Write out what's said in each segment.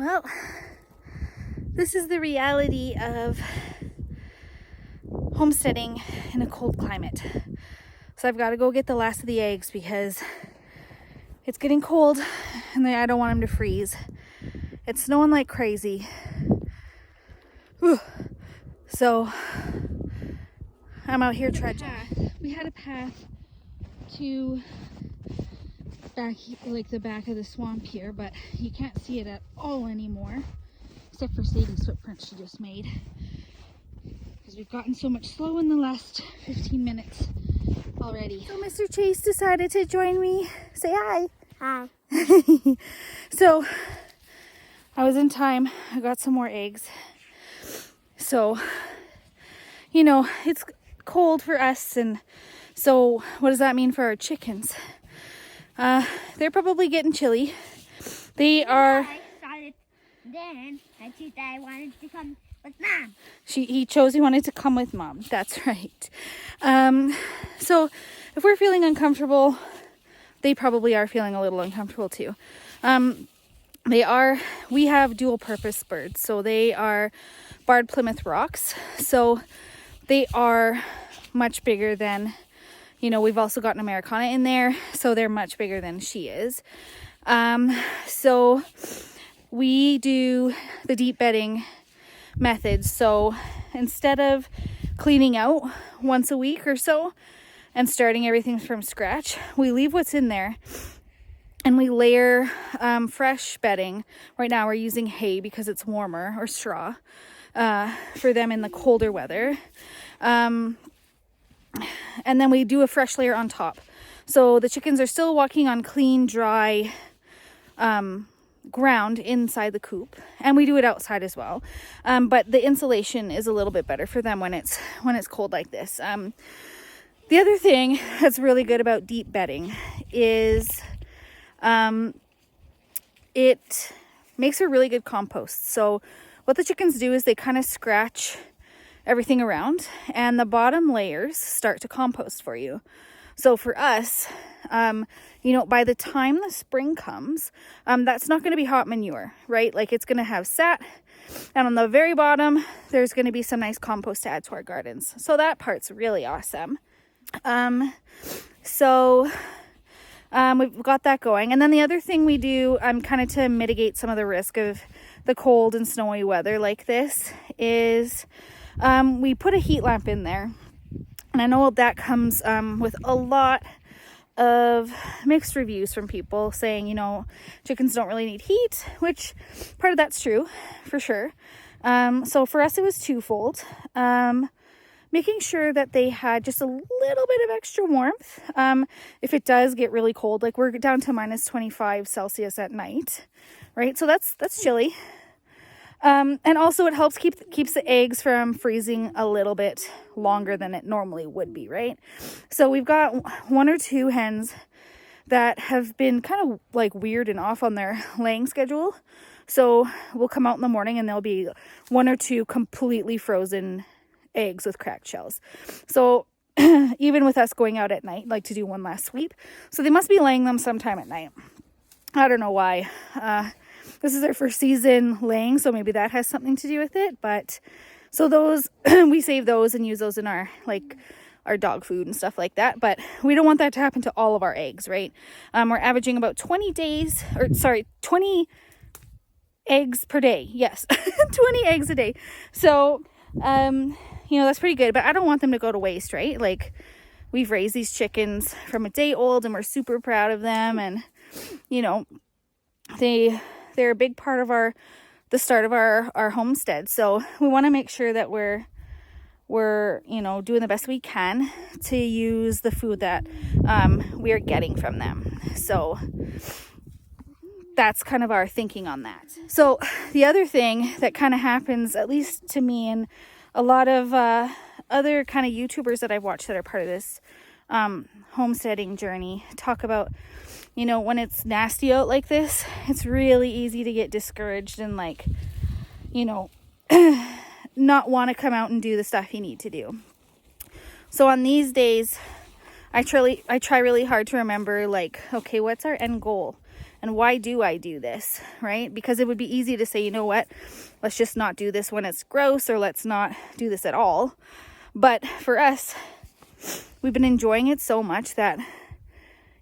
Well, this is the reality of homesteading in a cold climate. So I've got to go get the last of the eggs because it's getting cold and I don't want them to freeze. It's snowing like crazy. Whew. So I'm out here trudging. We had a path to the back of the swamp here, but you can't see it at all anymore, except for Sadie's footprint she just made, because we've gotten so much slow in the last 15 minutes already. So Mr. Chase decided to join me. Say hi. Hi. So I was in time. I got some more eggs. So, you know, it's cold for us, and so what does that mean for our chickens? They're probably getting chilly. They are. I started then, and she said I wanted to come with Mom. He chose he wanted to come with Mom. That's right. So if we're feeling uncomfortable, they probably are feeling a little uncomfortable too. We have dual purpose birds. So they are barred Plymouth Rocks. So they are much bigger than, we've also got an Americana in there. So they're much bigger than she is. So we do the deep bedding method. So instead of cleaning out once a week or so and starting everything from scratch, we leave what's in there and we layer fresh bedding. Right now we're using hay because it's warmer, or straw, for them in the colder weather. And then we do a fresh layer on top. So the chickens are still walking on clean, dry ground inside the coop, and we do it outside as well. But the insulation is a little bit better for them when it's cold like this. The other thing that's really good about deep bedding is it makes a really good compost. So what the chickens do is they kind of scratch everything around, and the bottom layers start to compost for you. So for us, by the time the spring comes, that's not going to be hot manure, right? Like, it's going to have sat, and on the very bottom, there's going to be some nice compost to add to our gardens. So that part's really awesome. We've got that going. And then the other thing we do, kind of to mitigate some of the risk of the cold and snowy weather like this, is we put a heat lamp in there. And I know that comes with a lot of mixed reviews from people saying, chickens don't really need heat, which part of that's true, for sure. So for us, it was twofold. Making sure that they had just a little bit of extra warmth. If it does get really cold, like we're down to minus 25 Celsius at night, right? So that's chilly. And also it helps keeps the eggs from freezing a little bit longer than it normally would be, right? So we've got one or two hens that have been kind of like weird and off on their laying schedule. So we'll come out in the morning and there'll be one or two completely frozen eggs with cracked shells. So even with us going out at night, like to do one last sweep, so they must be laying them sometime at night. I don't know why. This is their first season laying, so maybe that has something to do with it. But so those we save those and use those in our dog food and stuff like that. But we don't want that to happen to all of our eggs, right? We're averaging about 20 eggs per day. Yes, 20 eggs a day. So that's pretty good. But I don't want them to go to waste, right? Like, we've raised these chickens from a day old, and we're super proud of them, and they're a big part of the start of our homestead. So we want to make sure that we're doing the best we can to use the food that we are getting from them. So that's kind of our thinking on that. So the other thing that kind of happens, at least to me and a lot of other kind of YouTubers that I've watched that are part of this homesteading journey, talk about, when it's nasty out like this, it's really easy to get discouraged and not want to come out and do the stuff you need to do. So on these days, I try really hard to remember, okay, what's our end goal? And why do I do this, right? Because it would be easy to say, you know what, let's just not do this when it's gross, or let's not do this at all. But for us, we've been enjoying it so much that,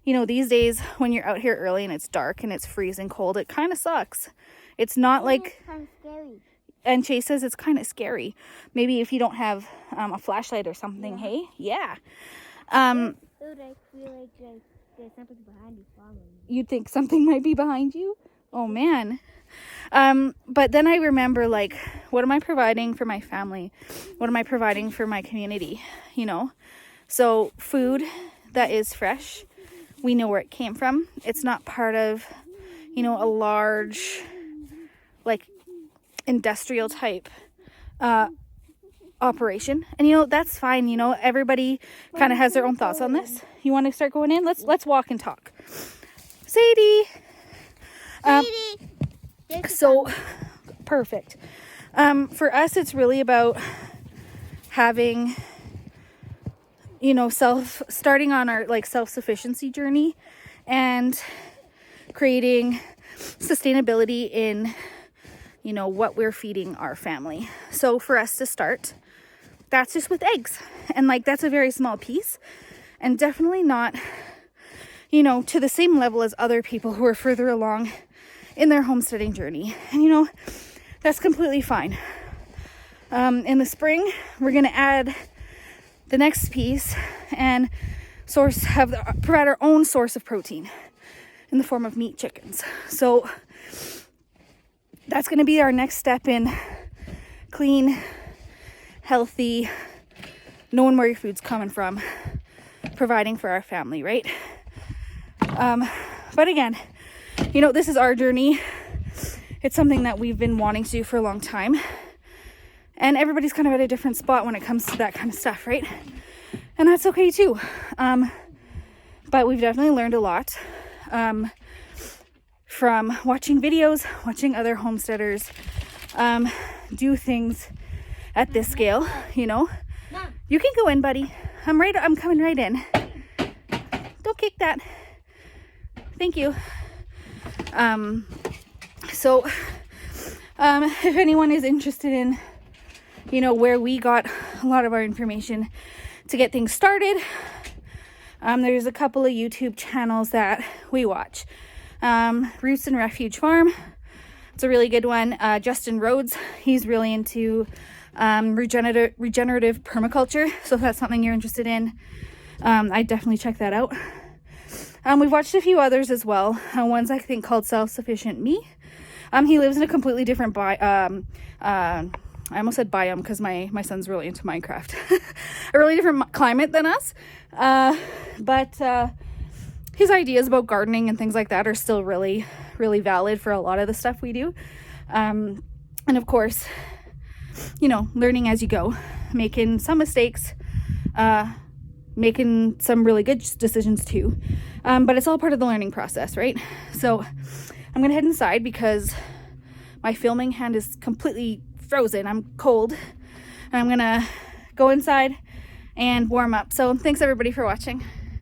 you know, these days when you're out here early and it's dark and it's freezing cold, it kind of sucks. It's not like, It's kind of scary. and Chase says it's kind of scary. Maybe if you don't have a flashlight or something, hey? Yeah. It would like feel like there's something behind you following you. You'd think something might be behind you? Oh, man. But then I remember, like, what am I providing for my family? What am I providing for my community? You know? So food that is fresh, we know where it came from. It's not part of, you know, a large, like, industrial type operation. And, you know, that's fine. You know, everybody kind of has their own thoughts on this. You want to start going in? Let's walk and talk. Sadie. So perfect. For us, it's really about having, you know, starting on our like self-sufficiency journey and creating sustainability in, you know, what we're feeding our family. So for us to start, that's just with eggs. And like, that's a very small piece, and definitely not, you know, to the same level as other people who are further along in their homesteading journey. And, you know, that's completely fine. In the spring, we're going to add the next piece and provide our own source of protein in the form of meat chickens. So that's going to be our next step in clean, healthy, knowing where your food's coming from, providing for our family, right? But again, you know, this is our journey. It's something that we've been wanting to do for a long time. And everybody's kind of at a different spot when it comes to that kind of stuff, right? And that's okay too. But we've definitely learned a lot from watching videos, watching other homesteaders do things at this scale, you know. Mom. You can go in, buddy. I'm coming right in. Don't kick that. Thank you. So if anyone is interested in, you know, where we got a lot of our information to get things started, there's a couple of YouTube channels that we watch. Roots and Refuge Farm, it's a really good one. Justin Rhodes, he's really into regenerative permaculture, so if that's something you're interested in, I'd definitely check that out. We've watched a few others as well. One's I think called Self-Sufficient Me. He lives in a completely different I almost said biome because my son's really into Minecraft. A really different climate than us. But his ideas about gardening and things like that are still really, really valid for a lot of the stuff we do. And of course, you know, learning as you go, making some mistakes, making some really good decisions too. But it's all part of the learning process, right? So I'm going to head inside because my filming hand is completely frozen. I'm cold. And I'm going to go inside and warm up. So thanks everybody for watching.